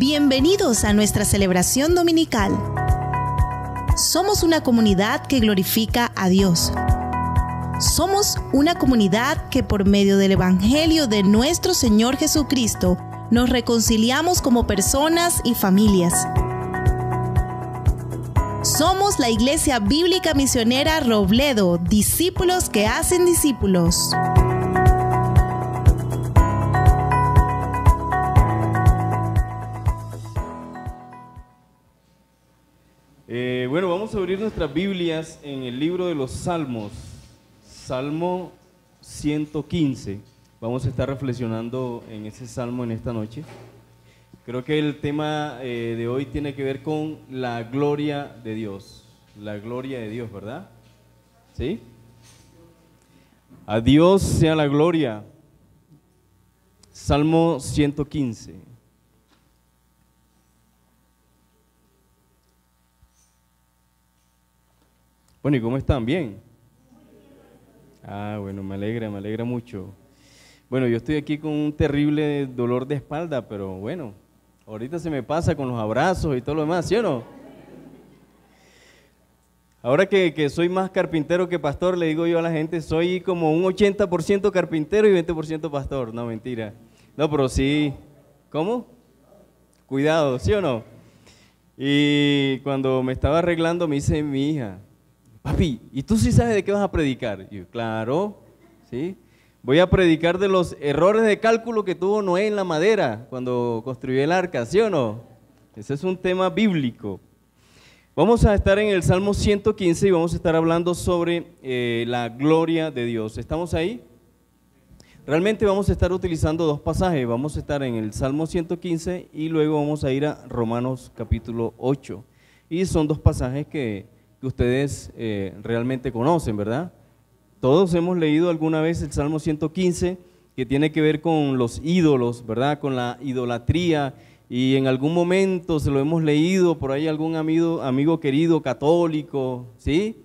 Bienvenidos a nuestra celebración dominical. Somos una comunidad que glorifica a Dios. Somos una comunidad que por medio del Evangelio de nuestro Señor Jesucristo nos reconciliamos como personas y familias. Somos la Iglesia Bíblica Misionera Robledo, discípulos que hacen discípulos. Bueno, vamos a abrir nuestras Biblias en el libro de los Salmos, Salmo 115. Vamos a estar reflexionando en ese salmo en esta noche. Creo que el tema de hoy tiene que ver con la gloria de Dios. La gloria de Dios, ¿verdad? ¿Sí? A Dios sea la gloria. Salmo 115. Bueno, ¿y cómo están? ¿Bien? Bueno, me alegra mucho. Bueno, yo estoy aquí con un terrible dolor de espalda, pero bueno, ahorita se me pasa con los abrazos y todo lo demás, ¿sí o no? Ahora que soy más carpintero que pastor, le digo yo a la gente, soy como un 80% carpintero y 20% pastor. No, mentira. No, pero sí. ¿Cómo? Cuidado, ¿sí o no? Y cuando me estaba arreglando me dice mi hija, papi, ¿y tú sí sabes de qué vas a predicar? Y yo, claro, ¿sí? Voy a predicar de los errores de cálculo que tuvo Noé en la madera cuando construyó el arca, ¿sí o no? Ese es un tema bíblico. Vamos a estar en el Salmo 115 y vamos a estar hablando sobre la gloria de Dios. ¿Estamos ahí? Realmente vamos a estar utilizando dos pasajes. Vamos a estar en el Salmo 115 y luego vamos a ir a Romanos capítulo 8. Y son dos pasajes que ustedes realmente conocen, ¿verdad? Todos hemos leído alguna vez el Salmo 115, que tiene que ver con los ídolos, ¿verdad? Con la idolatría, y en algún momento se lo hemos leído por ahí algún amigo querido católico, ¿sí?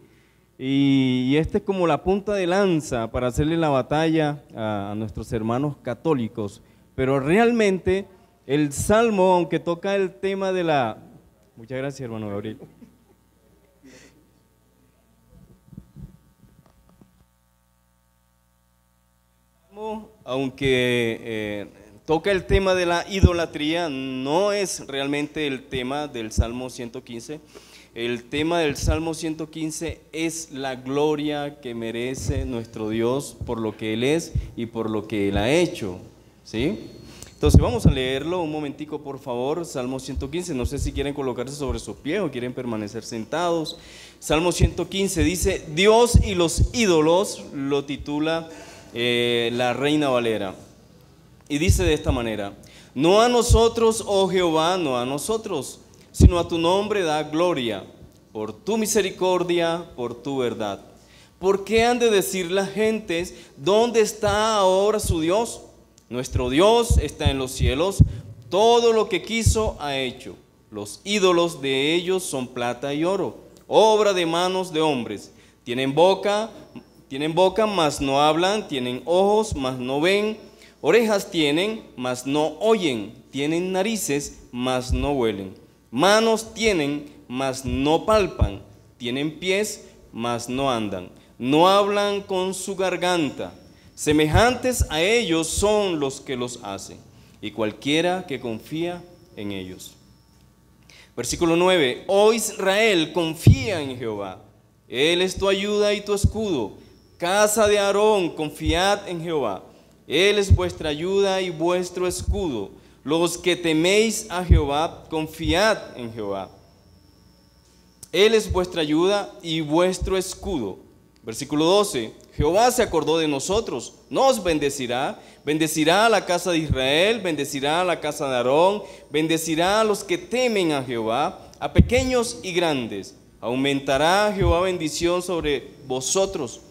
Y este es como la punta de lanza para hacerle la batalla a nuestros hermanos católicos, pero realmente el Salmo, aunque toca el tema de la... Muchas gracias, hermano Gabriel. Aunque toca el tema de la idolatría, no es realmente el tema del Salmo 115. El tema del Salmo 115 es la gloria que merece nuestro Dios por lo que Él es y por lo que Él ha hecho, ¿sí? Entonces vamos a leerlo un momentico, por favor. Salmo 115, no sé si quieren colocarse sobre sus pies o quieren permanecer sentados. Salmo 115 dice, Dios y los ídolos, lo titula la Reina Valera, y dice de esta manera, no a nosotros, oh Jehová, no a nosotros, sino a tu nombre da gloria, por tu misericordia, por tu verdad. ¿Por qué han de decir las gentes, dónde está ahora su Dios? Nuestro Dios está en los cielos, todo lo que quiso ha hecho. Los ídolos de ellos son plata y oro, obra de manos de hombres. Tienen boca, mas no hablan, tienen ojos, mas no ven, orejas tienen, mas no oyen, tienen narices, mas no huelen, manos tienen, mas no palpan, tienen pies, mas no andan, no hablan con su garganta. Semejantes a ellos son los que los hacen, y cualquiera que confía en ellos. Versículo 9, oh Israel, confía en Jehová, Él es tu ayuda y tu escudo. Casa de Aarón, confiad en Jehová, Él es vuestra ayuda y vuestro escudo. Los que teméis a Jehová, confiad en Jehová, Él es vuestra ayuda y vuestro escudo. Versículo 12, Jehová se acordó de nosotros, nos bendecirá, bendecirá a la casa de Israel, bendecirá a la casa de Aarón, bendecirá a los que temen a Jehová, a pequeños y grandes. Aumentará Jehová bendición sobre vosotros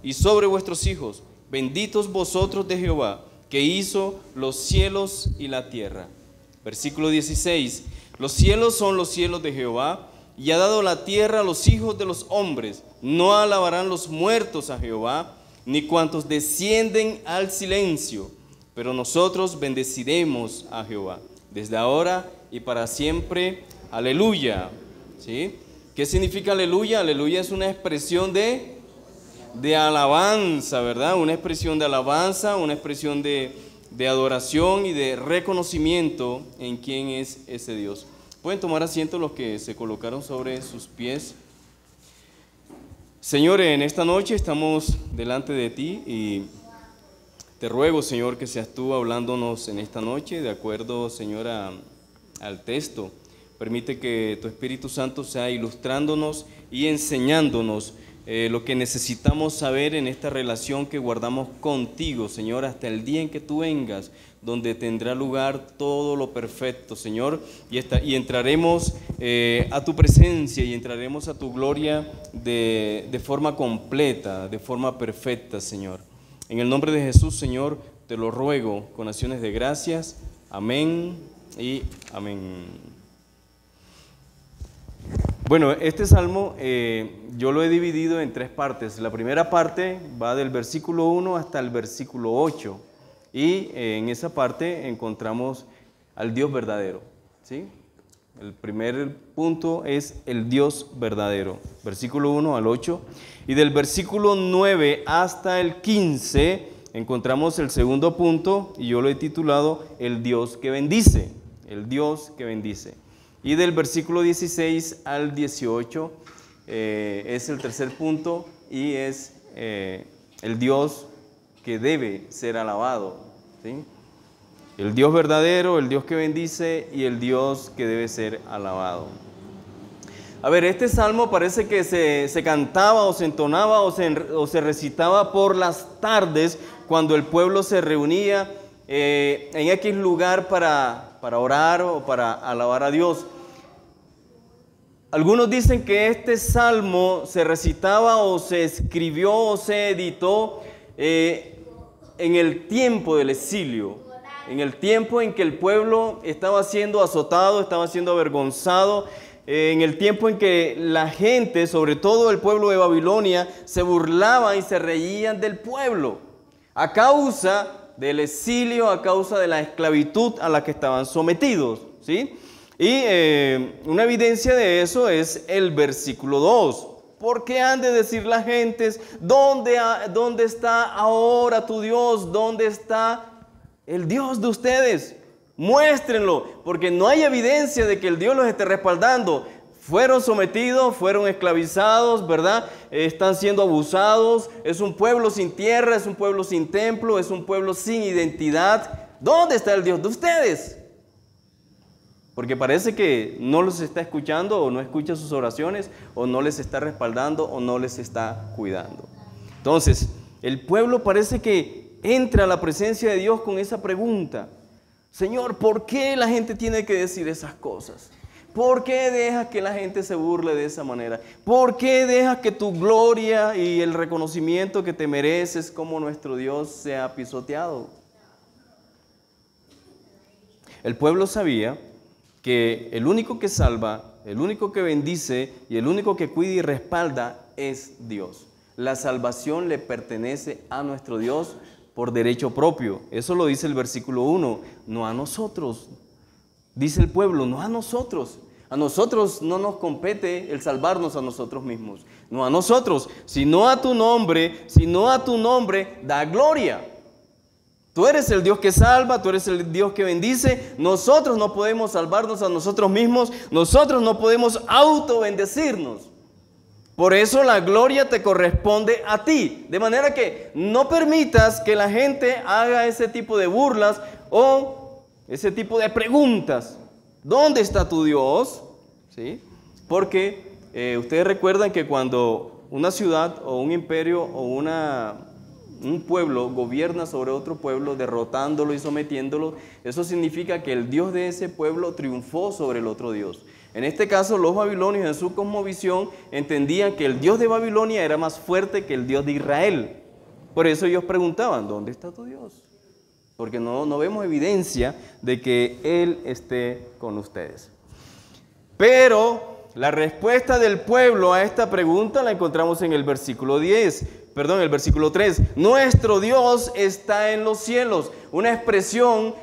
y sobre vuestros hijos. Benditos vosotros de Jehová, que hizo los cielos y la tierra. Versículo 16, los cielos son los cielos de Jehová, y ha dado la tierra a los hijos de los hombres. No alabarán los muertos a Jehová, ni cuantos descienden al silencio, pero nosotros bendeciremos a Jehová. desde ahora y para siempre. Aleluya. ¿Sí? ¿Qué significa aleluya? Aleluya es una expresión de alabanza, ¿verdad? Una expresión de alabanza, una expresión de adoración y de reconocimiento en quién es ese Dios. Pueden tomar asiento los que se colocaron sobre sus pies. Señor, en esta noche estamos delante de ti y te ruego, Señor, que seas tú hablándonos en esta noche de acuerdo, Señor, al texto. Permite que tu Espíritu Santo sea ilustrándonos y enseñándonos lo que necesitamos saber en esta relación que guardamos contigo, Señor, hasta el día en que tú vengas, donde tendrá lugar todo lo perfecto, Señor, y entraremos a tu presencia y entraremos a tu gloria de forma completa, de forma perfecta, Señor. En el nombre de Jesús, Señor, te lo ruego con acciones de gracias. Amén y amén. Bueno, este salmo yo lo he dividido en tres partes. La primera parte va del versículo 1 hasta el versículo 8. Y en esa parte encontramos al Dios verdadero, ¿sí? El primer punto es el Dios verdadero, versículo 1 al 8. Y del versículo 9 hasta el 15 encontramos el segundo punto, y yo lo he titulado el Dios que bendice, el Dios que bendice. Y del versículo 16 al 18 es el tercer punto y es el Dios que debe ser alabado, ¿sí? El Dios verdadero, el Dios que bendice y el Dios que debe ser alabado. A ver, este salmo parece que se cantaba o se entonaba o se recitaba por las tardes cuando el pueblo se reunía en X lugar para orar o para alabar a Dios. Algunos dicen que este salmo se recitaba o se escribió o se editó en el tiempo del exilio, en el tiempo en que el pueblo estaba siendo azotado, estaba siendo avergonzado, en el tiempo en que la gente, sobre todo el pueblo de Babilonia, se burlaban y se reían del pueblo a causa del exilio, a causa de la esclavitud a la que estaban sometidos, ¿sí? Y una evidencia de eso es el versículo 2. ¿Por qué han de decir las gentes, ¿dónde está ahora tu Dios? ¿Dónde está el Dios de ustedes? Muéstrenlo, porque no hay evidencia de que el Dios los esté respaldando. Fueron sometidos, fueron esclavizados, ¿verdad? Están siendo abusados. Es un pueblo sin tierra, es un pueblo sin templo, es un pueblo sin identidad. ¿Dónde está el Dios de ustedes? Porque parece que no los está escuchando o no escucha sus oraciones o no les está respaldando o no les está cuidando. Entonces, el pueblo parece que entra a la presencia de Dios con esa pregunta. Señor, ¿por qué la gente tiene que decir esas cosas? ¿Por qué dejas que la gente se burle de esa manera? ¿Por qué dejas que tu gloria y el reconocimiento que te mereces como nuestro Dios sea pisoteado? El pueblo sabía que el único que salva, el único que bendice y el único que cuida y respalda es Dios. La salvación le pertenece a nuestro Dios por derecho propio. Eso lo dice el versículo 1, no a nosotros. Dice el pueblo, no a nosotros. A nosotros no nos compete el salvarnos a nosotros mismos. No a nosotros, sino a tu nombre, da gloria. Tú eres el Dios que salva, tú eres el Dios que bendice. Nosotros no podemos salvarnos a nosotros mismos, nosotros no podemos autobendecirnos. Por eso la gloria te corresponde a ti. De manera que no permitas que la gente haga ese tipo de burlas o ese tipo de preguntas. ¿Dónde está tu Dios? ¿Sí? Porque ustedes recuerdan que cuando una ciudad o un imperio o un pueblo gobierna sobre otro pueblo, derrotándolo y sometiéndolo, eso significa que el Dios de ese pueblo triunfó sobre el otro Dios. En este caso, los babilonios en su cosmovisión entendían que el Dios de Babilonia era más fuerte que el Dios de Israel. Por eso ellos preguntaban, ¿dónde está tu Dios? Porque no vemos evidencia de que Él esté con ustedes. Pero la respuesta del pueblo a esta pregunta la encontramos en el versículo 3. Nuestro Dios está en los cielos. Una expresión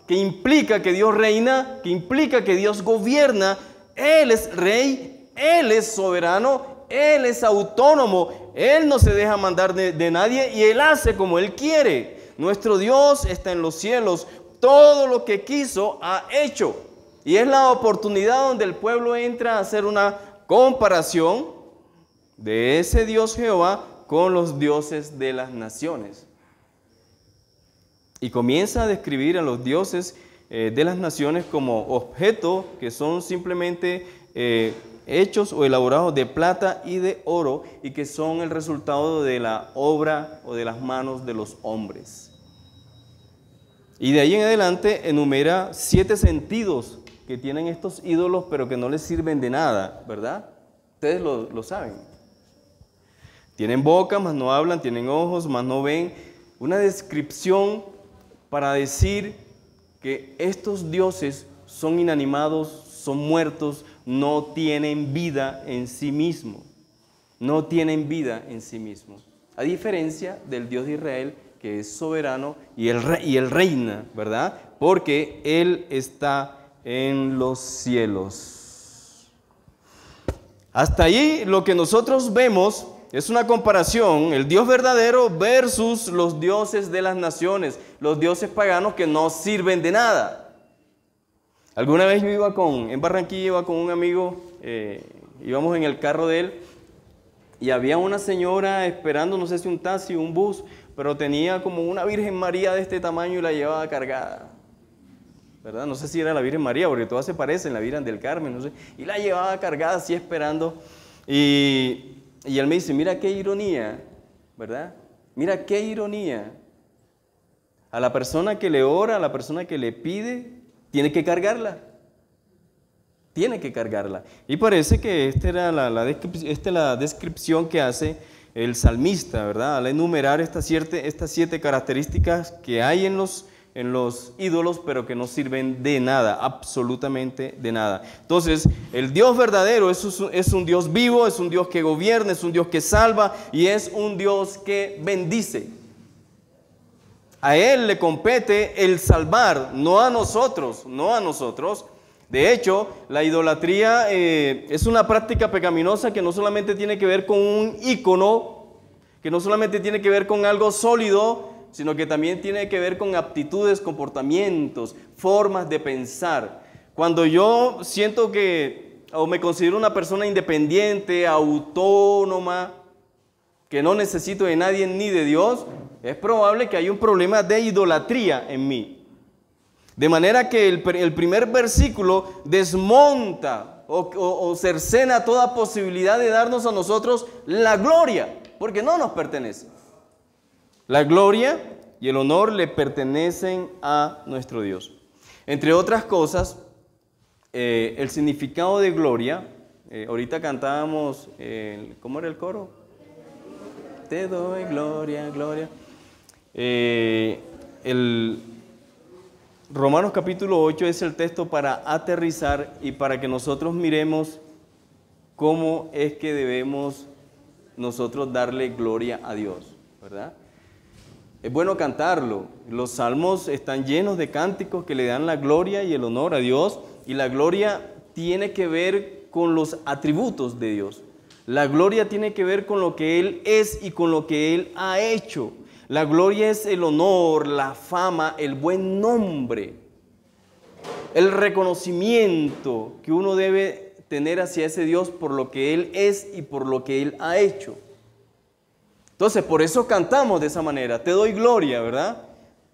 que implica que Dios reina, que implica que Dios gobierna. Él es rey, Él es soberano, Él es autónomo, Él no se deja mandar de nadie y Él hace como Él quiere. Nuestro Dios está en los cielos, todo lo que quiso ha hecho. Y es la oportunidad donde el pueblo entra a hacer una comparación de ese Dios Jehová con los dioses de las naciones. Y comienza a describir a los dioses de las naciones como objetos que son simplemente hechos o elaborados de plata y de oro y que son el resultado de la obra o de las manos de los hombres. Y de ahí en adelante enumera 7 sentidos que tienen estos ídolos pero que no les sirven de nada, ¿verdad? Ustedes lo saben. Tienen boca, mas no hablan, tienen ojos, mas no ven. Una descripción para decir que estos dioses son inanimados, son muertos, no tienen vida en sí mismos. No tienen vida en sí mismos. A diferencia del Dios de Israel, que es soberano y él reina, ¿verdad? Porque Él está en los cielos. Hasta ahí lo que nosotros vemos es una comparación, el Dios verdadero versus los dioses de las naciones, los dioses paganos que no sirven de nada. Alguna vez yo en Barranquilla iba con un amigo, íbamos en el carro de él y había una señora esperando, no sé si un taxi o un bus, pero tenía como una Virgen María de este tamaño y la llevaba cargada, ¿verdad? No sé si era la Virgen María, porque todas se parecen, la Virgen del Carmen, no sé, y la llevaba cargada así esperando y él me dice, mira qué ironía, ¿verdad? Mira qué ironía. A la persona que le ora, a la persona que le pide, tiene que cargarla. Tiene que cargarla. Y parece que esta era la descripción que hace el salmista, ¿verdad? Al enumerar estas 7 características que hay en los ídolos, pero que no sirven de nada, absolutamente de nada. Entonces, el Dios verdadero es un Dios vivo, es un Dios que gobierna, es un Dios que salva y es un Dios que bendice. A Él le compete el salvar, no a nosotros, no a nosotros. De hecho, la idolatría es una práctica pecaminosa que no solamente tiene que ver con un ícono, que no solamente tiene que ver con algo sólido, sino que también tiene que ver con aptitudes, comportamientos, formas de pensar. Cuando yo siento o me considero una persona independiente, autónoma, que no necesito de nadie ni de Dios, es probable que haya un problema de idolatría en mí. De manera que el primer versículo desmonta o cercena toda posibilidad de darnos a nosotros la gloria, porque no nos pertenece. La gloria y el honor le pertenecen a nuestro Dios. Entre otras cosas, el significado de gloria, ahorita cantábamos, ¿cómo era el coro? Te doy gloria, gloria. Romanos capítulo 8 es el texto para aterrizar y para que nosotros miremos cómo es que debemos nosotros darle gloria a Dios, ¿verdad? Es bueno cantarlo. Los salmos están llenos de cánticos que le dan la gloria y el honor a Dios, y la gloria tiene que ver con los atributos de Dios. La gloria tiene que ver con lo que Él es y con lo que Él ha hecho. La gloria es el honor, la fama, el buen nombre, el reconocimiento que uno debe tener hacia ese Dios por lo que Él es y por lo que Él ha hecho. Entonces, por eso cantamos de esa manera, te doy gloria, ¿verdad?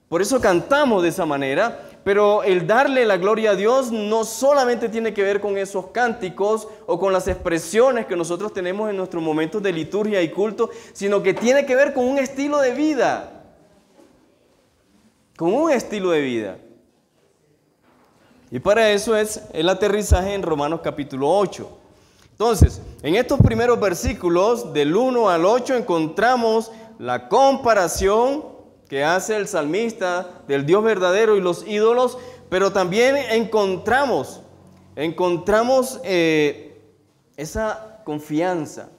Por eso cantamos de esa manera, pero el darle la gloria a Dios no solamente tiene que ver con esos cánticos o con las expresiones que nosotros tenemos en nuestros momentos de liturgia y culto, sino que tiene que ver con un estilo de vida. Con un estilo de vida. Y para eso es el aterrizaje en Romanos capítulo 8. Entonces, en estos primeros versículos, del 1 al 8, encontramos la comparación que hace el salmista del Dios verdadero y los ídolos, pero también encontramos esa confianza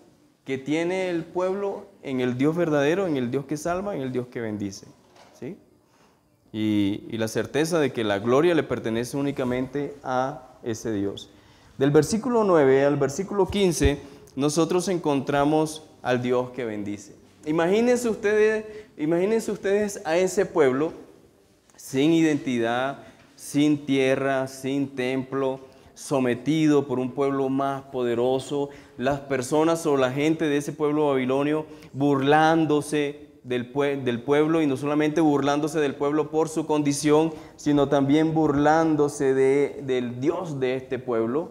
que tiene el pueblo en el Dios verdadero, en el Dios que salva, en el Dios que bendice, ¿sí? y la certeza de que la gloria le pertenece únicamente a ese Dios. Del versículo 9 al versículo 15, nosotros encontramos al Dios que bendice. Imagínense ustedes a ese pueblo sin identidad, sin tierra, sin templo, sometido por un pueblo más poderoso, las personas o la gente de ese pueblo babilonio burlándose del pueblo, y no solamente burlándose del pueblo por su condición, sino también burlándose del Dios de este pueblo.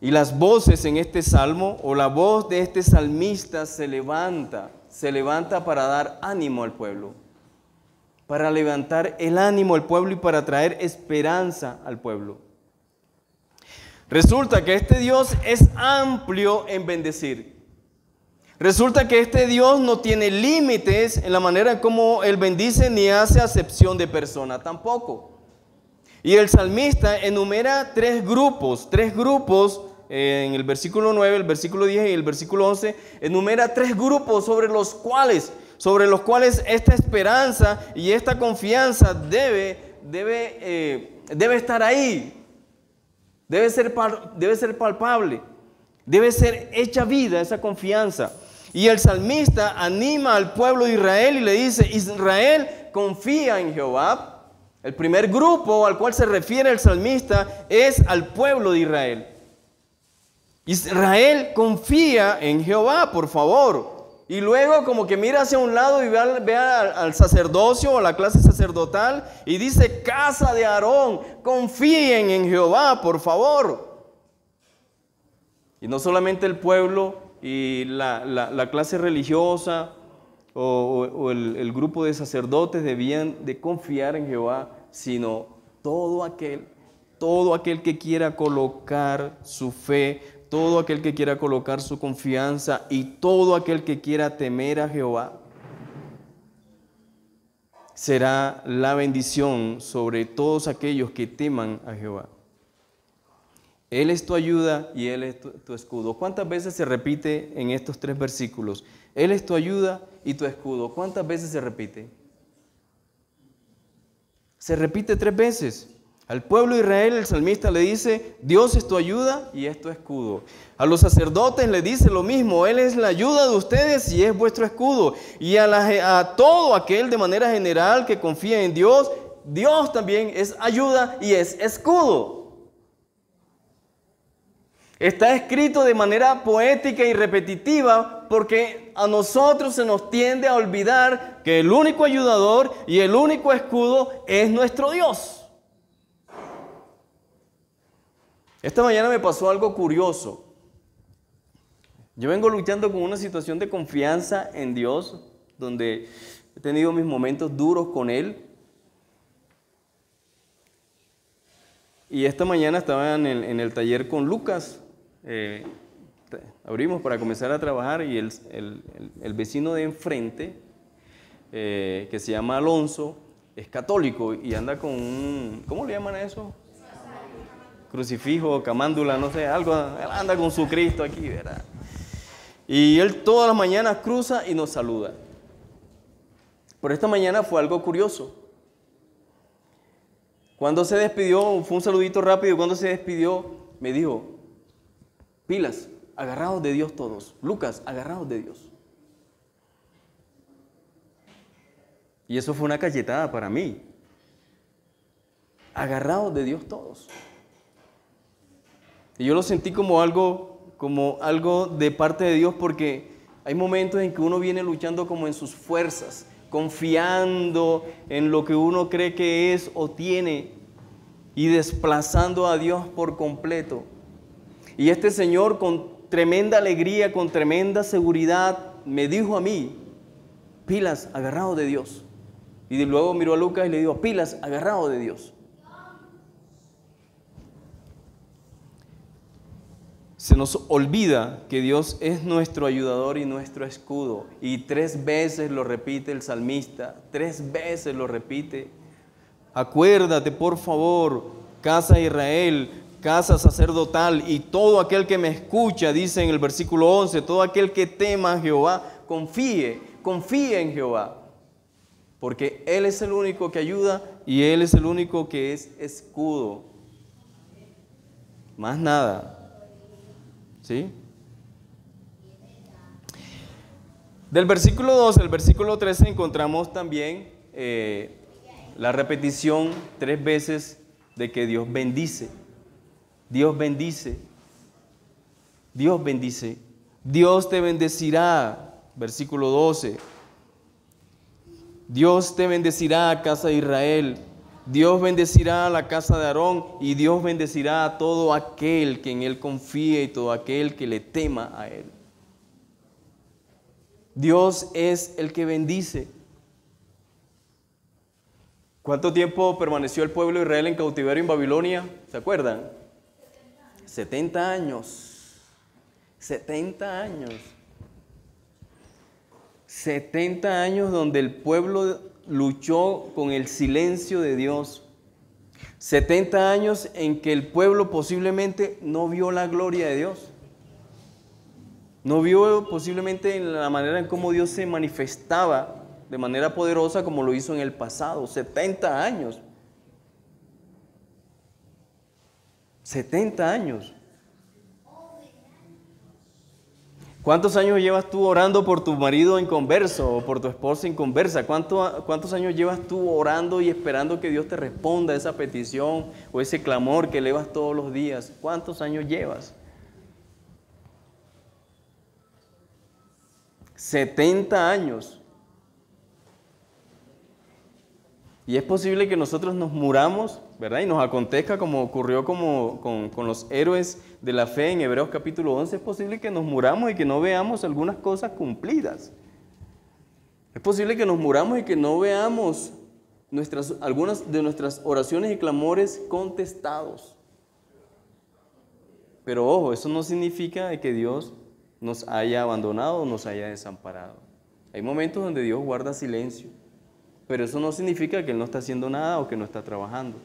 Y las voces en este salmo, o la voz de este salmista se levanta para dar ánimo al pueblo, para levantar el ánimo al pueblo y para traer esperanza al pueblo. Resulta que este Dios es amplio en bendecir. Resulta que este Dios no tiene límites en la manera en cómo Él bendice, ni hace acepción de persona tampoco. Y el salmista enumera tres grupos en el versículo 9, el versículo 10 y el versículo 11, enumera tres grupos sobre los cuales esta esperanza y esta confianza debe estar ahí, debe ser palpable, debe ser hecha vida esa confianza. Y el salmista anima al pueblo de Israel y le dice: Israel, confía en Jehová. El primer grupo al cual se refiere el salmista es al pueblo de Israel. Israel, confía en Jehová, por favor. Y luego como que mira hacia un lado y ve al sacerdocio o a la clase sacerdotal y dice: casa de Aarón, confíen en Jehová, por favor. Y no solamente el pueblo y la clase religiosa o el grupo de sacerdotes debían de confiar en Jehová, sino todo aquel que quiera colocar su fe, todo aquel que quiera colocar su confianza y todo aquel que quiera temer a Jehová. Será la bendición sobre todos aquellos que teman a Jehová. Él es tu ayuda y Él es tu escudo. ¿Cuántas veces se repite en estos tres versículos? Él es tu ayuda y tu escudo. ¿Cuántas veces se repite? Se repite 3 veces. Al pueblo de Israel el salmista le dice: Dios es tu ayuda y es tu escudo. A los sacerdotes le dice lo mismo: Él es la ayuda de ustedes y es vuestro escudo. Y a todo aquel de manera general que confía en Dios, Dios también es ayuda y es escudo. Está escrito de manera poética y repetitiva porque a nosotros se nos tiende a olvidar que el único ayudador y el único escudo es nuestro Dios. Esta mañana me pasó algo curioso. Yo vengo luchando con una situación de confianza en Dios, donde he tenido mis momentos duros con Él. Y esta mañana estaba en el taller con Lucas. Abrimos para comenzar a trabajar y el vecino de enfrente, que se llama Alonso, es católico y anda con un, ¿cómo le llaman a eso? Crucifijo, camándula, no sé, algo, él anda con su Cristo aquí, ¿verdad? Y él todas las mañanas cruza y nos saluda. Pero esta mañana fue algo curioso. Cuando se despidió, fue un saludito rápido, cuando se despidió, me dijo: pilas, agarrados de Dios todos. Lucas, agarrados de Dios. Y eso fue una cachetada para mí. Agarrados de Dios todos. Y yo lo sentí como algo de parte de Dios, porque hay momentos en que uno viene luchando como en sus fuerzas, confiando en lo que uno cree que es o tiene y desplazando a Dios por completo. Y este Señor, con tremenda alegría, con tremenda seguridad, me dijo a mí: pilas, agarrado de Dios. Y luego miró a Lucas y le dijo: pilas, agarrado de Dios. Se nos olvida que Dios es nuestro ayudador y nuestro escudo. Y 3 veces lo repite el salmista, 3 veces lo repite. Acuérdate, por favor, casa de Israel, casa sacerdotal y todo aquel que me escucha, dice en el versículo 11, todo aquel que tema a Jehová, confíe en Jehová. porque Él es el único que ayuda y Él es el único que es escudo. Más nada. ¿Sí? Del versículo 2 al versículo 13 encontramos también la repetición 3 veces de que Dios bendice. Dios bendice. Dios bendice. Dios te bendecirá. Versículo 12. Dios te bendecirá, casa de Israel. Dios bendecirá a la casa de Aarón y Dios bendecirá a todo aquel que en Él confíe y todo aquel que le tema a Él. Dios es el que bendice. ¿Cuánto tiempo permaneció el pueblo de Israel en cautiverio en Babilonia? ¿Se acuerdan? 70 años. 70 años. 70 años donde el pueblo luchó con el silencio de Dios. 70 años en que el pueblo posiblemente no vio la gloria de Dios. No vio posiblemente la manera en cómo Dios se manifestaba de manera poderosa como lo hizo en el pasado. 70 años. 70 años. ¿Cuántos años llevas tú orando por tu marido inconverso o por tu esposa inconversa? ¿Cuántos años llevas tú orando y esperando que Dios te responda a esa petición o ese clamor que elevas todos los días? ¿Cuántos años llevas? 70 años. Y es posible que nosotros nos muramos, ¿verdad? Y nos acontezca como ocurrió con los héroes de la fe en Hebreos capítulo 11. Es posible que nos muramos y que no veamos algunas cosas cumplidas. Es posible que nos muramos y que no veamos algunas de nuestras oraciones y clamores contestados. Pero ojo, eso no significa que Dios nos haya abandonado o nos haya desamparado. Hay momentos donde Dios guarda silencio, pero eso no significa que Él no está haciendo nada o que no está trabajando.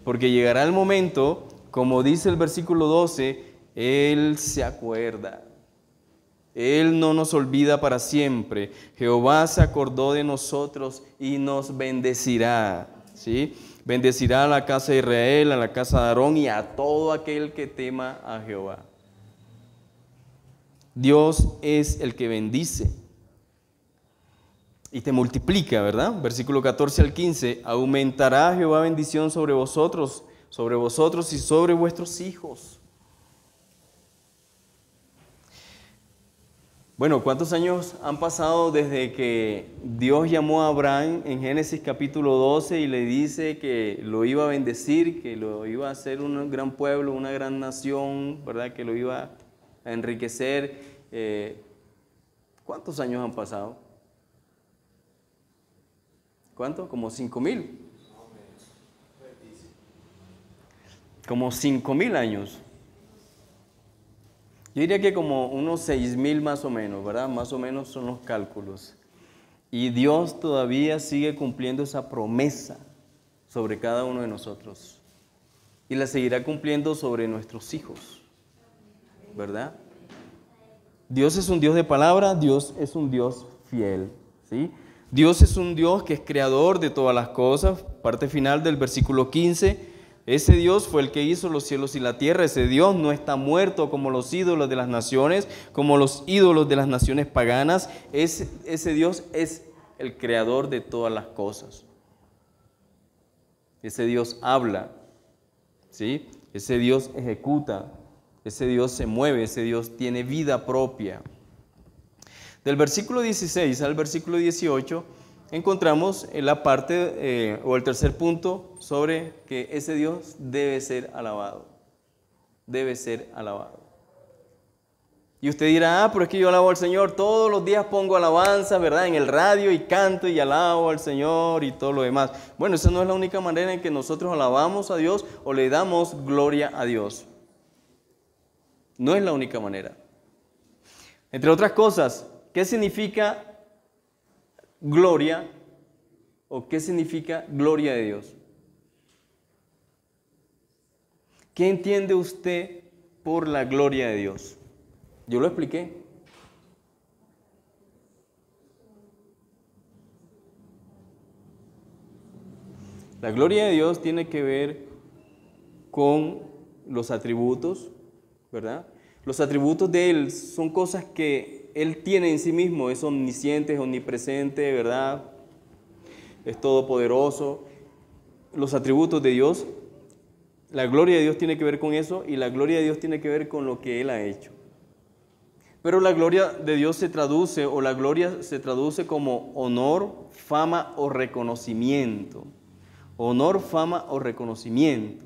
Porque llegará el momento, como dice el versículo 12, Él se acuerda. Él no nos olvida para siempre. Jehová se acordó de nosotros y nos bendecirá. ¿Sí? Bendecirá a la casa de Israel, a la casa de Aarón y a todo aquel que tema a Jehová. Dios es el que bendice y te multiplica, ¿verdad? Versículo 14 al 15, aumentará Jehová bendición sobre vosotros y sobre vuestros hijos. Bueno, ¿cuántos años han pasado desde que Dios llamó a Abraham en Génesis capítulo 12 y le dice que lo iba a bendecir, que lo iba a hacer un gran pueblo, una gran nación, ¿verdad? Que lo iba a enriquecer. ¿Cuántos años han pasado? ¿Cuánto? Como 5,000. Como 5,000 años. Yo diría que como unos 6,000 más o menos, ¿verdad? Más o menos son los cálculos. Y Dios todavía sigue cumpliendo esa promesa sobre cada uno de nosotros. Y la seguirá cumpliendo sobre nuestros hijos, ¿verdad? Dios es un Dios de palabra, Dios es un Dios fiel, ¿sí? Dios es un Dios que es creador de todas las cosas. Parte final del versículo 15. Ese Dios fue el que hizo los cielos y la tierra. Ese Dios no está muerto como los ídolos de las naciones, como los ídolos de las naciones paganas. Ese Dios es el creador de todas las cosas. Ese Dios habla, ¿sí? Ese Dios ejecuta, ese Dios se mueve, ese Dios tiene vida propia. Del versículo 16 al versículo 18 encontramos la parte o el tercer punto sobre que ese Dios debe ser alabado. Debe ser alabado. Y usted dirá, pero es que yo alabo al Señor, todos los días pongo alabanza, ¿verdad? En el radio y canto y alabo al Señor y todo lo demás. Bueno, esa no es la única manera en que nosotros alabamos a Dios o le damos gloria a Dios. No es la única manera. Entre otras cosas, ¿qué significa gloria o qué significa gloria de Dios? ¿Qué entiende usted por la gloria de Dios? Yo lo expliqué. La gloria de Dios tiene que ver con los atributos, ¿verdad? Los atributos de Él son cosas que Él tiene en sí mismo, es omnisciente, es omnipresente, ¿verdad? Es todopoderoso. Los atributos de Dios, la gloria de Dios tiene que ver con eso, y la gloria de Dios tiene que ver con lo que Él ha hecho. Pero la gloria de Dios se traduce, o la gloria se traduce como honor, fama o reconocimiento. Honor, fama o reconocimiento.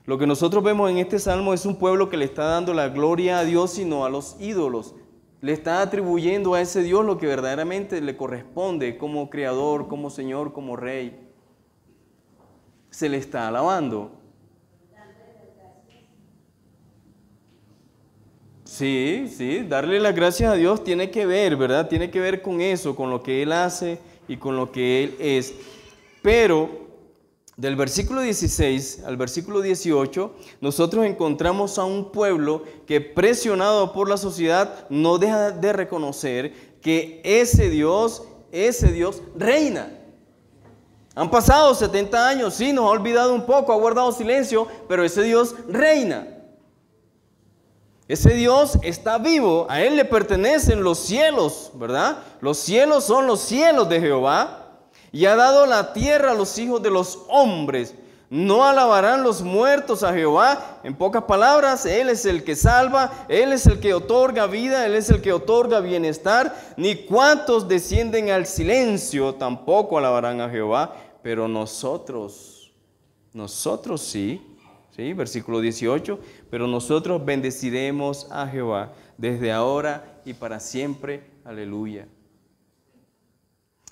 Lo que nosotros vemos en este salmo es un pueblo que le está dando la gloria a Dios y no a los ídolos. Le está atribuyendo a ese Dios lo que verdaderamente le corresponde como creador, como Señor, como Rey. Se le está alabando. Sí, darle las gracias a Dios tiene que ver, ¿verdad? Tiene que ver con eso, con lo que Él hace y con lo que Él es. Pero del versículo 16 al versículo 18, nosotros encontramos a un pueblo que, presionado por la sociedad, no deja de reconocer que ese Dios reina. Han pasado 70 años, sí, nos ha olvidado un poco, ha guardado silencio, pero ese Dios reina. Ese Dios está vivo, a Él le pertenecen los cielos, ¿verdad? Los cielos son los cielos de Jehová. Y ha dado la tierra a los hijos de los hombres. No alabarán los muertos a Jehová. En pocas palabras, Él es el que salva, Él es el que otorga vida, Él es el que otorga bienestar. Ni cuantos descienden al silencio tampoco alabarán a Jehová. Pero nosotros sí, versículo 18, pero nosotros bendeciremos a Jehová desde ahora y para siempre. Aleluya.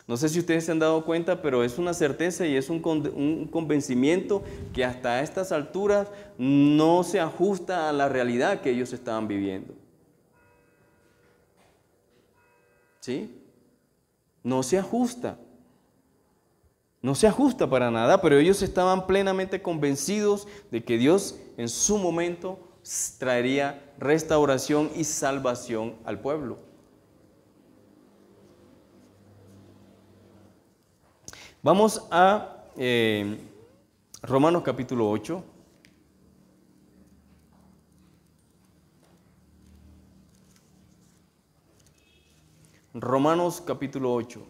No sé si ustedes se han dado cuenta, pero es una certeza y es un convencimiento que hasta estas alturas no se ajusta a la realidad que ellos estaban viviendo. ¿Sí? No se ajusta. No se ajusta para nada, pero ellos estaban plenamente convencidos de que Dios en su momento traería restauración y salvación al pueblo. Vamos a Romanos capítulo 8. Romanos capítulo 8.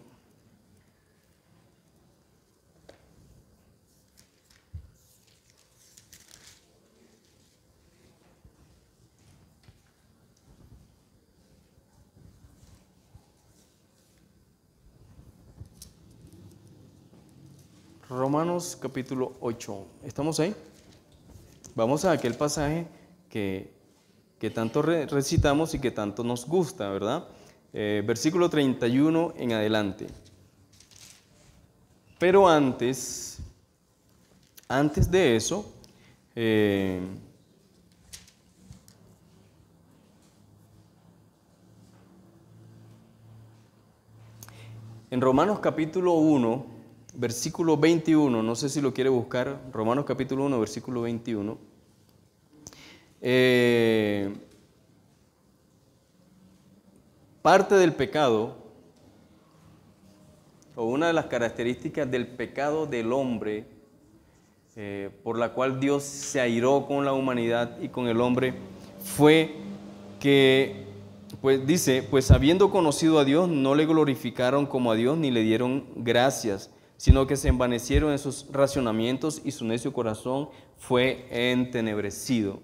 Romanos capítulo 8. ¿Estamos ahí? Vamos a aquel pasaje que tanto recitamos y que tanto nos gusta, ¿verdad? Versículo 31 en adelante. Pero antes de eso, en Romanos capítulo 1, versículo 21, no sé si lo quiere buscar, Romanos capítulo 1, versículo 21. Parte del pecado, o una de las características del pecado del hombre, por la cual Dios se airó con la humanidad y con el hombre, fue que, pues dice, pues habiendo conocido a Dios, no le glorificaron como a Dios ni le dieron gracias, sino que se envanecieron en sus racionamientos y su necio corazón fue entenebrecido.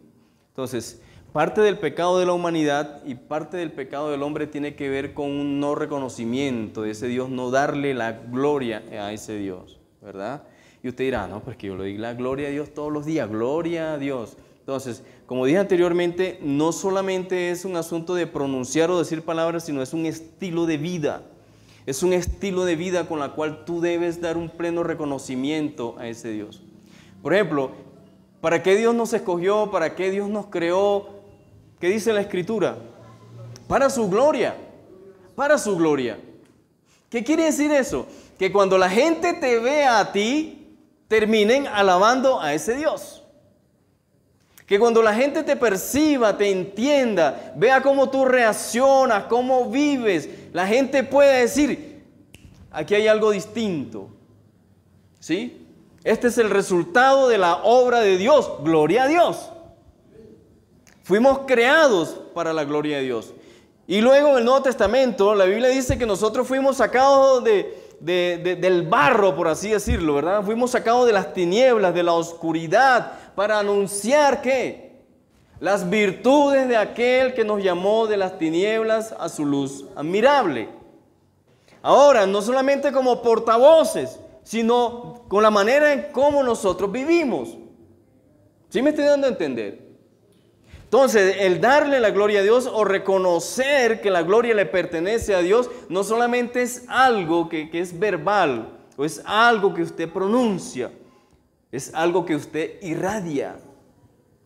Entonces, parte del pecado de la humanidad y parte del pecado del hombre tiene que ver con un no reconocimiento de ese Dios, no darle la gloria a ese Dios, ¿verdad? Y usted dirá, no, pues que yo le doy la gloria a Dios todos los días, gloria a Dios. Entonces, como dije anteriormente, no solamente es un asunto de pronunciar o decir palabras, sino es un estilo de vida. Es un estilo de vida con la cual tú debes dar un pleno reconocimiento a ese Dios. Por ejemplo, ¿para qué Dios nos escogió? ¿Para qué Dios nos creó? ¿Qué dice la Escritura? Para su gloria. Para su gloria. ¿Qué quiere decir eso? Que cuando la gente te vea a ti, terminen alabando a ese Dios. Que cuando la gente te perciba, te entienda, vea cómo tú reaccionas, cómo vives, la gente puede decir, aquí hay algo distinto. ¿Sí? Este es el resultado de la obra de Dios. Gloria a Dios. Fuimos creados para la gloria de Dios. Y luego en el Nuevo Testamento, la Biblia dice que nosotros fuimos sacados del barro, por así decirlo, ¿verdad? Fuimos sacados de las tinieblas, de la oscuridad, para anunciar, ¿qué? Las virtudes de aquel que nos llamó de las tinieblas a su luz admirable. Ahora, no solamente como portavoces, sino con la manera en cómo nosotros vivimos. ¿Sí me estoy dando a entender? Entonces, el darle la gloria a Dios o reconocer que la gloria le pertenece a Dios, no solamente es algo que es verbal, o es algo que usted pronuncia, es algo que usted irradia,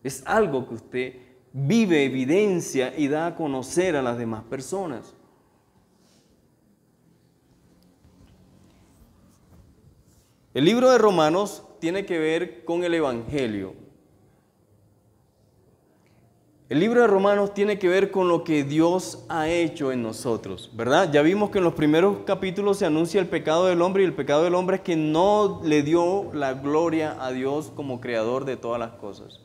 es algo que usted vive, evidencia y da a conocer a las demás personas. El libro de Romanos tiene que ver con el Evangelio. El libro de Romanos tiene que ver con lo que Dios ha hecho en nosotros, ¿verdad? Ya vimos que en los primeros capítulos se anuncia el pecado del hombre, y el pecado del hombre es que no le dio la gloria a Dios como creador de todas las cosas.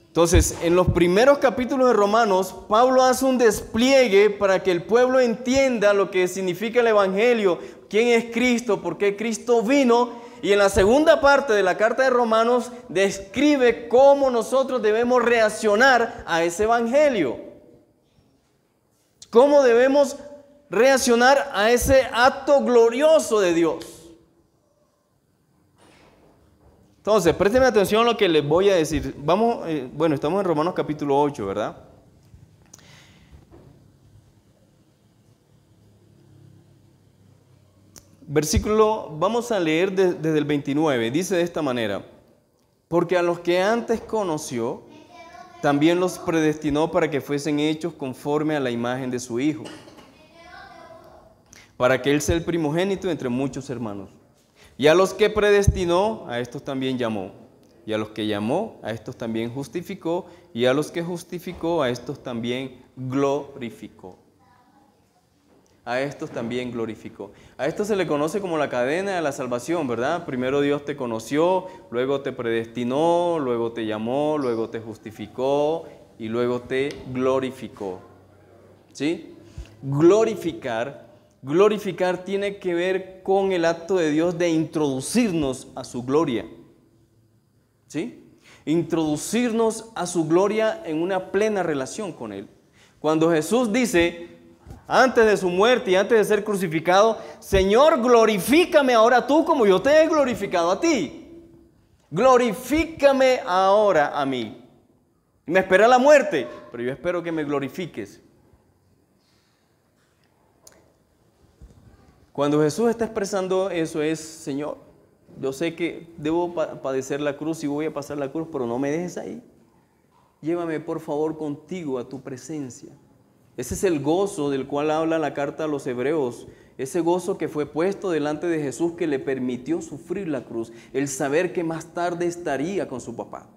Entonces, en los primeros capítulos de Romanos, Pablo hace un despliegue para que el pueblo entienda lo que significa el Evangelio, quién es Cristo, por qué Cristo vino. Y en la segunda parte de la carta de Romanos describe cómo nosotros debemos reaccionar a ese Evangelio. Cómo debemos reaccionar a ese acto glorioso de Dios. Entonces, présteme atención a lo que les voy a decir. Estamos en Romanos capítulo 8, ¿verdad? Vamos a leer desde el 29, dice de esta manera: porque a los que antes conoció, también los predestinó para que fuesen hechos conforme a la imagen de su Hijo, para que Él sea el primogénito entre muchos hermanos. Y a los que predestinó, a estos también llamó. Y a los que llamó, a estos también justificó. Y a los que justificó, a estos también glorificó. A estos también glorificó. A esto se le conoce como la cadena de la salvación, ¿verdad? Primero Dios te conoció, luego te predestinó, luego te llamó, luego te justificó y luego te glorificó. ¿Sí? Glorificar tiene que ver con el acto de Dios de introducirnos a su gloria. ¿Sí? Introducirnos a su gloria en una plena relación con Él. Cuando Jesús dice, antes de su muerte y antes de ser crucificado: Señor, glorifícame ahora tú como yo te he glorificado a ti. Glorifícame ahora a mí. Me espera la muerte, pero yo espero que me glorifiques. Cuando Jesús está expresando eso es: Señor, yo sé que debo padecer la cruz y voy a pasar la cruz, pero no me dejes ahí. Llévame por favor contigo a tu presencia. Ese es el gozo del cual habla la carta a los Hebreos. Ese gozo que fue puesto delante de Jesús, que le permitió sufrir la cruz. El saber que más tarde estaría con su papá.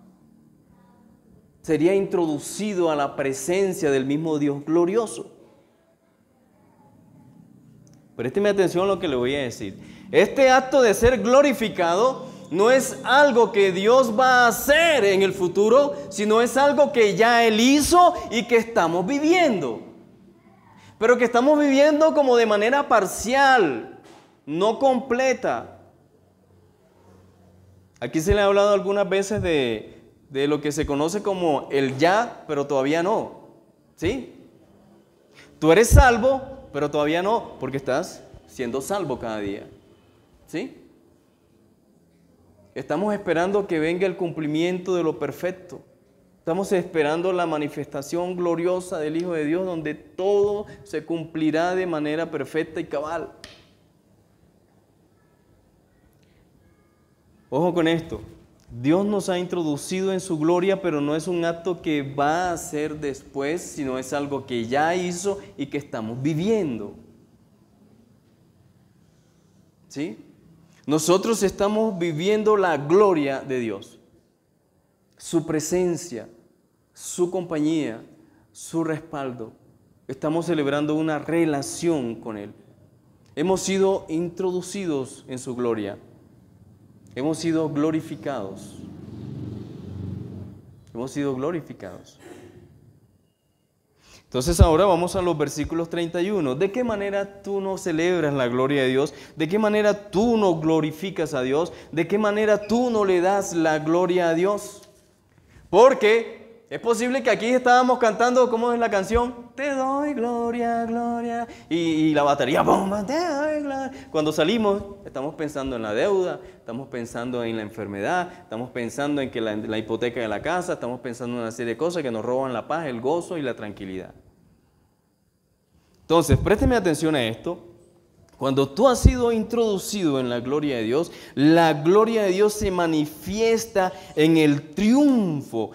Sería introducido a la presencia del mismo Dios glorioso. Présteme atención a lo que le voy a decir. Este acto de ser glorificado no es algo que Dios va a hacer en el futuro, sino es algo que ya Él hizo y que estamos viviendo. Pero que estamos viviendo como de manera parcial, no completa. Aquí se le ha hablado algunas veces de lo que se conoce como el ya, pero todavía no. ¿Sí? Tú eres salvo, pero todavía no, porque estás siendo salvo cada día. ¿Sí? Estamos esperando que venga el cumplimiento de lo perfecto. Estamos esperando la manifestación gloriosa del Hijo de Dios, donde todo se cumplirá de manera perfecta y cabal. Ojo con esto. Dios nos ha introducido en su gloria, pero no es un acto que va a hacer después, sino es algo que ya hizo y que estamos viviendo. ¿Sí? Nosotros estamos viviendo la gloria de Dios. Su presencia, su compañía, su respaldo. Estamos celebrando una relación con Él. Hemos sido introducidos en su gloria. Hemos sido glorificados. Hemos sido glorificados. Entonces ahora vamos a los versículos 31. ¿De qué manera tú no celebras la gloria de Dios? ¿De qué manera tú no glorificas a Dios? ¿De qué manera tú no le das la gloria a Dios? Porque es posible que aquí estábamos cantando, ¿cómo es la canción? Te doy gloria, gloria. Y la batería, bomba, te doy gloria. Cuando salimos, estamos pensando en la deuda, estamos pensando en la enfermedad, estamos pensando en que la hipoteca de la casa, estamos pensando en una serie de cosas que nos roban la paz, el gozo y la tranquilidad. Entonces, présteme atención a esto. Cuando tú has sido introducido en la gloria de Dios se manifiesta en el triunfo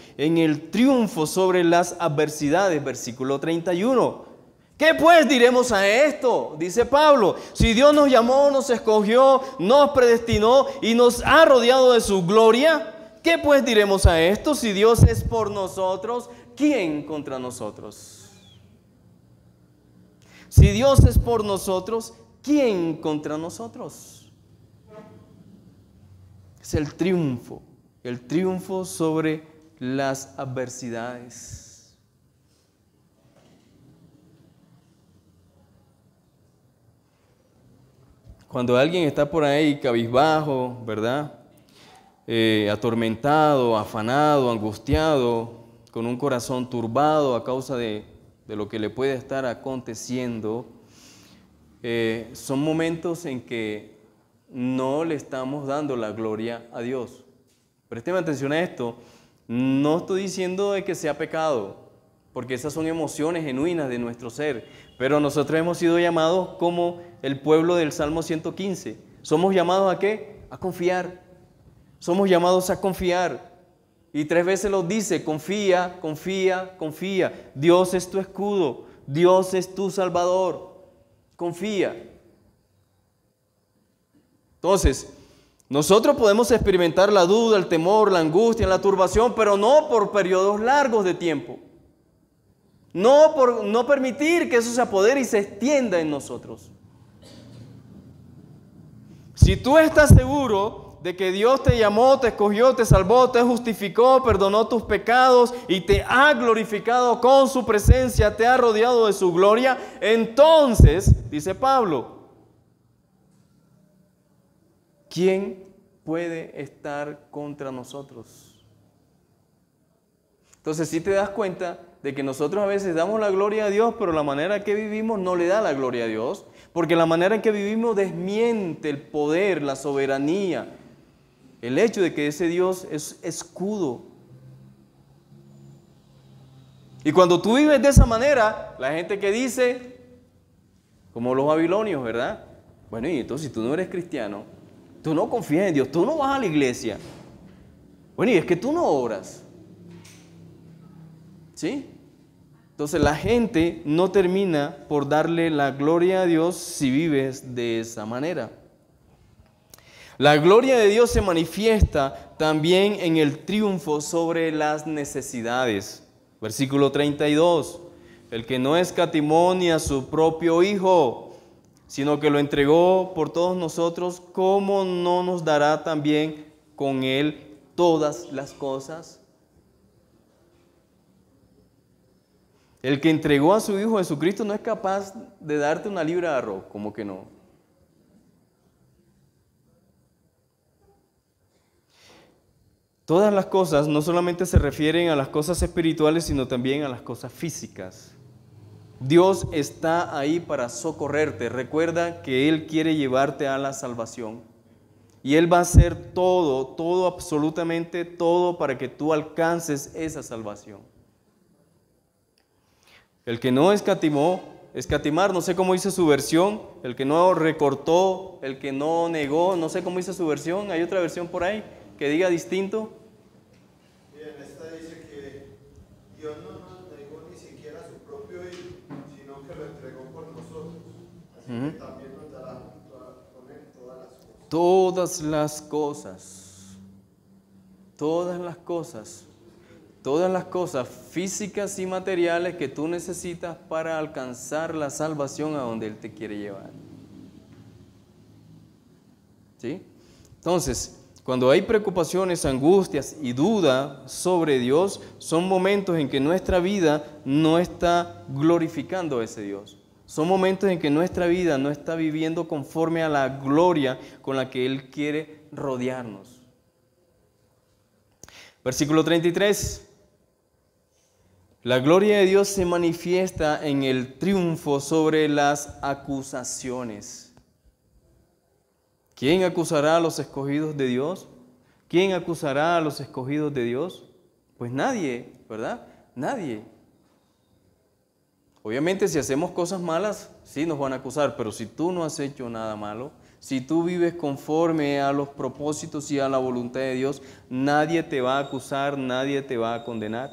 sobre las adversidades, versículo 31. ¿Qué pues diremos a esto? Dice Pablo, si Dios nos llamó, nos escogió, nos predestinó y nos ha rodeado de su gloria, ¿qué pues diremos a esto? Si Dios es por nosotros, ¿quién contra nosotros? Si Dios es por nosotros, ¿quién contra nosotros? Es el triunfo sobre las adversidades. Cuando alguien está por ahí cabizbajo, ¿verdad? Atormentado, afanado, angustiado, con un corazón turbado a causa de lo que le puede estar aconteciendo, son momentos en que no le estamos dando la gloria a Dios. Présteme atención a esto. No estoy diciendo de que sea pecado, porque esas son emociones genuinas de nuestro ser. Pero nosotros hemos sido llamados como el pueblo del Salmo 115. ¿Somos llamados a qué? A confiar. Somos llamados a confiar. Y 3 veces lo dice, confía, confía, confía. Dios es tu escudo, Dios es tu salvador. Confía. Entonces, nosotros podemos experimentar la duda, el temor, la angustia, la turbación, pero no por periodos largos de tiempo. No permitir que eso se apodere y se extienda en nosotros. Si tú estás seguro de que Dios te llamó, te escogió, te salvó, te justificó, perdonó tus pecados y te ha glorificado con su presencia, te ha rodeado de su gloria, entonces, dice Pablo, ¿quién puede estar contra nosotros? Entonces, si te das cuenta de que nosotros a veces damos la gloria a Dios, pero la manera en que vivimos no le da la gloria a Dios, porque la manera en que vivimos desmiente el poder, la soberanía, el hecho de que ese Dios es escudo. Y cuando tú vives de esa manera, la gente que dice, como los babilonios, ¿verdad? Bueno, y entonces si tú no eres cristiano, tú no confías en Dios, tú no vas a la iglesia. Bueno, y es que tú no oras. ¿Sí? Entonces la gente no termina por darle la gloria a Dios si vives de esa manera. La gloria de Dios se manifiesta también en el triunfo sobre las necesidades. Versículo 32. El que no escatimó ni a su propio Hijo, sino que lo entregó por todos nosotros, ¿cómo no nos dará también con Él todas las cosas? El que entregó a su Hijo Jesucristo no es capaz de darte una libra de arroz, ¿cómo que no? Todas las cosas no solamente se refieren a las cosas espirituales, sino también a las cosas físicas. Dios está ahí para socorrerte. Recuerda que Él quiere llevarte a la salvación. Y Él va a hacer todo, absolutamente todo para que tú alcances esa salvación. El que no escatimó, escatimar, no sé cómo dice su versión. El que no recortó, el que no negó, no sé cómo dice su versión. ¿Hay otra versión por ahí que diga distinto? Bien, esta dice que Dios no nos negó ni siquiera a su propio Hijo, sino que lo entregó por nosotros. Así que también nos dará con Él todas las cosas. Todas las cosas. Todas las cosas. Todas las cosas físicas y materiales que tú necesitas para alcanzar la salvación a donde Él te quiere llevar. ¿Sí? Entonces, cuando hay preocupaciones, angustias y duda sobre Dios, son momentos en que nuestra vida no está glorificando a ese Dios. Son momentos en que nuestra vida no está viviendo conforme a la gloria con la que Él quiere rodearnos. Versículo 33. La gloria de Dios se manifiesta en el triunfo sobre las acusaciones. ¿Quién acusará a los escogidos de Dios? ¿Quién acusará a los escogidos de Dios? Pues nadie, ¿verdad? Nadie. Obviamente si hacemos cosas malas, sí nos van a acusar, pero si tú no has hecho nada malo, si tú vives conforme a los propósitos y a la voluntad de Dios, nadie te va a acusar, nadie te va a condenar.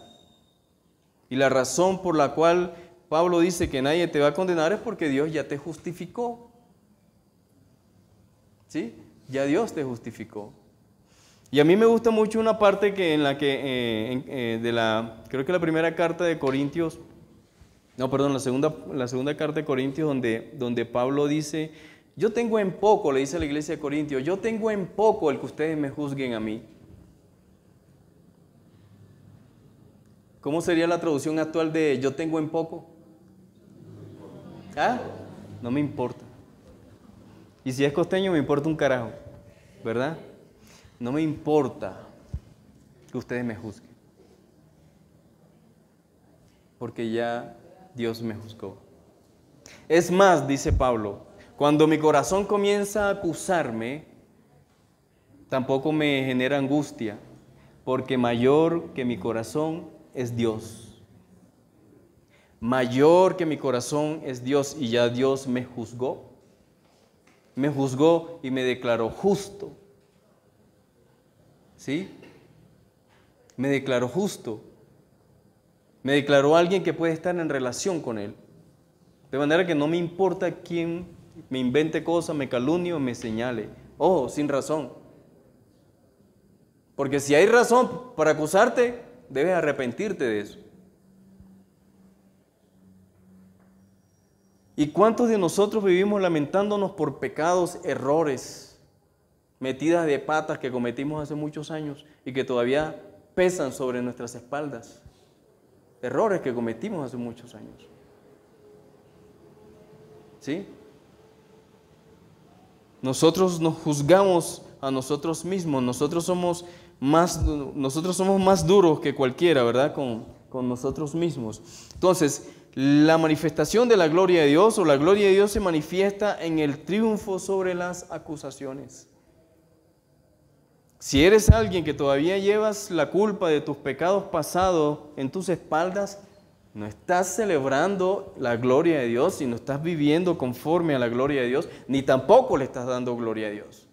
Y la razón por la cual Pablo dice que nadie te va a condenar es porque Dios ya te justificó. ¿Sí? Ya Dios te justificó. Y a mí me gusta mucho una parte que en la que creo que la primera carta de Corintios, no, perdón, la segunda carta de Corintios donde Pablo dice, yo tengo en poco, le dice a la iglesia de Corintios, yo tengo en poco el que ustedes me juzguen a mí. ¿Cómo sería la traducción actual de yo tengo en poco? ¿Ah? No me importa. Y si es costeño, me importa un carajo, ¿verdad? No me importa que ustedes me juzguen, porque ya Dios me juzgó. Es más, dice Pablo, cuando mi corazón comienza a acusarme, tampoco me genera angustia, porque mayor que mi corazón es Dios. Mayor que mi corazón es Dios, y ya Dios me juzgó. Me juzgó y me declaró justo. ¿Sí? Me declaró justo. Me declaró alguien que puede estar en relación con Él. De manera que no me importa quién me invente cosas, me calumnie o me señale. Ojo, sin razón. Porque si hay razón para acusarte, debes arrepentirte de eso. ¿Y cuántos de nosotros vivimos lamentándonos por pecados, errores, metidas de patas que cometimos hace muchos años y que todavía pesan sobre nuestras espaldas? Errores que cometimos hace muchos años. ¿Sí? Nosotros nos juzgamos a nosotros mismos, nosotros somos más duros que cualquiera, ¿verdad? Con nosotros mismos. Entonces, la manifestación de la gloria de Dios o la gloria de Dios se manifiesta en el triunfo sobre las acusaciones. Si eres alguien que todavía llevas la culpa de tus pecados pasados en tus espaldas, no estás celebrando la gloria de Dios y no estás viviendo conforme a la gloria de Dios, ni tampoco le estás dando gloria a Dios.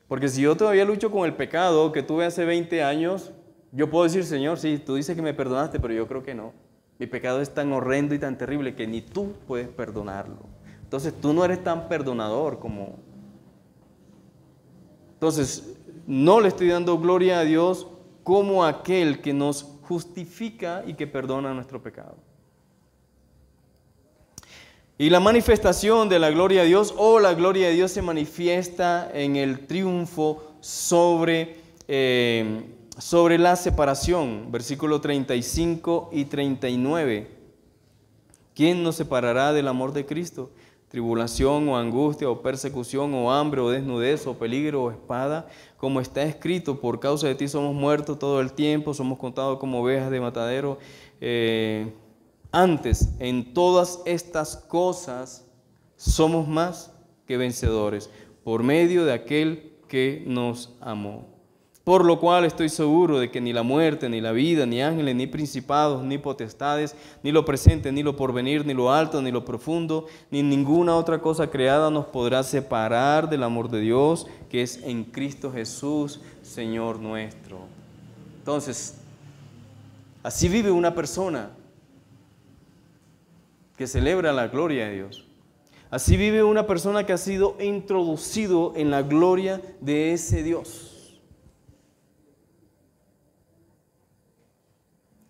Porque si yo todavía lucho con el pecado que tuve hace 20 años, yo puedo decir, Señor, sí, tú dices que me perdonaste, pero yo creo que no. Mi pecado es tan horrendo y tan terrible que ni tú puedes perdonarlo. Entonces tú no eres tan perdonador como... Entonces no le estoy dando gloria a Dios como aquel que nos justifica y que perdona nuestro pecado. Y la manifestación de la gloria de Dios o la gloria de Dios se manifiesta en el triunfo sobre la separación, versículos 35 y 39. ¿Quién nos separará del amor de Cristo? Tribulación o angustia o persecución o hambre o desnudez o peligro o espada, como está escrito, por causa de ti somos muertos todo el tiempo, somos contados como ovejas de matadero. Antes, en todas estas cosas somos más que vencedores, por medio de aquel que nos amó. Por lo cual estoy seguro de que ni la muerte, ni la vida, ni ángeles, ni principados, ni potestades, ni lo presente, ni lo porvenir, ni lo alto, ni lo profundo, ni ninguna otra cosa creada nos podrá separar del amor de Dios, que es en Cristo Jesús, Señor nuestro. Entonces, así vive una persona que celebra la gloria de Dios. Así vive una persona que ha sido introducido en la gloria de ese Dios.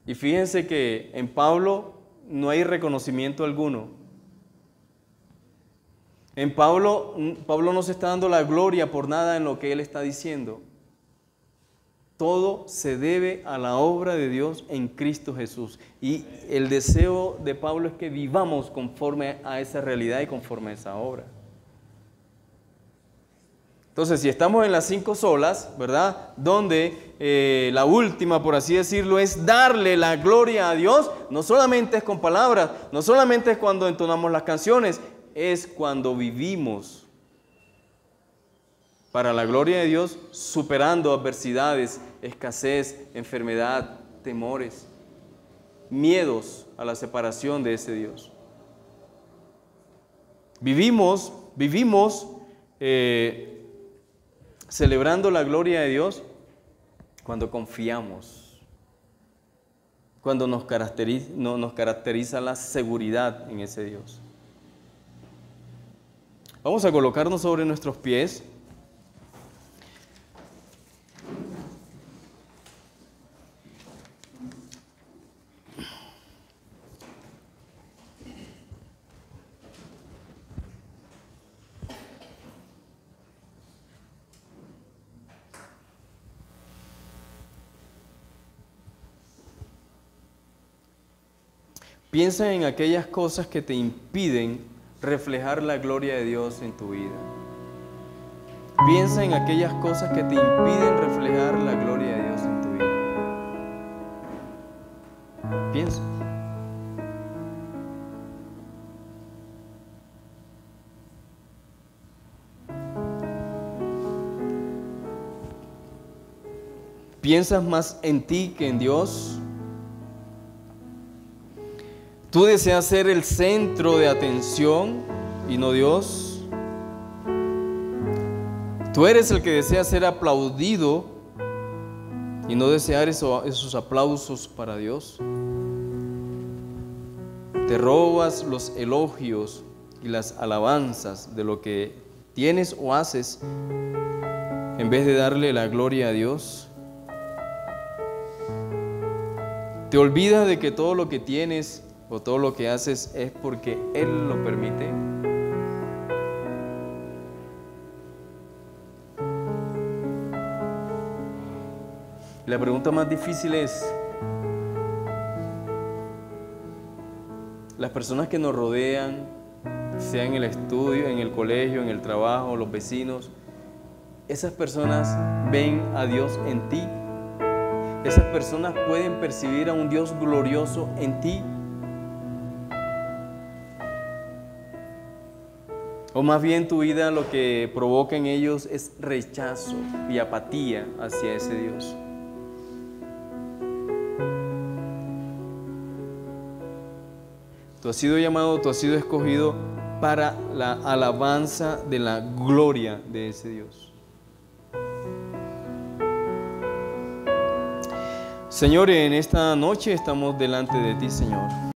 Y fíjense que en Pablo no hay reconocimiento alguno. En Pablo no se está dando la gloria por nada en lo que él está diciendo. Todo se debe a la obra de Dios en Cristo Jesús. Y el deseo de Pablo es que vivamos conforme a esa realidad y conforme a esa obra. Entonces, si estamos en las 5 solas, ¿verdad? Donde la última, por así decirlo, es darle la gloria a Dios, no solamente es con palabras, no solamente es cuando entonamos las canciones, es cuando vivimos para la gloria de Dios, superando adversidades, escasez, enfermedad, temores, miedos a la separación de ese Dios. Vivimos celebrando la gloria de Dios cuando confiamos, cuando nos caracteriza la seguridad en ese Dios. Vamos a colocarnos sobre nuestros pies. Piensa en aquellas cosas que te impiden reflejar la gloria de Dios en tu vida. Piensa en aquellas cosas que te impiden reflejar la gloria de Dios en tu vida. Piensa. ¿Piensas más en ti que en Dios? ¿Tú deseas ser el centro de atención y no Dios? ¿Tú eres el que desea ser aplaudido y no desear esos aplausos para Dios? ¿Te robas los elogios y las alabanzas de lo que tienes o haces en vez de darle la gloria a Dios? ¿Te olvidas de que todo lo que tienes o todo lo que haces es porque Él lo permite? La pregunta más difícil es, las personas que nos rodean, sea en el estudio, en el colegio, en el trabajo, los vecinos, esas personas ven a Dios en ti. Esas personas pueden percibir a un Dios glorioso en ti. O más bien tu vida lo que provoca en ellos es rechazo y apatía hacia ese Dios. Tú has sido llamado, tú has sido escogido para la alabanza de la gloria de ese Dios. Señor, en esta noche estamos delante de ti, Señor.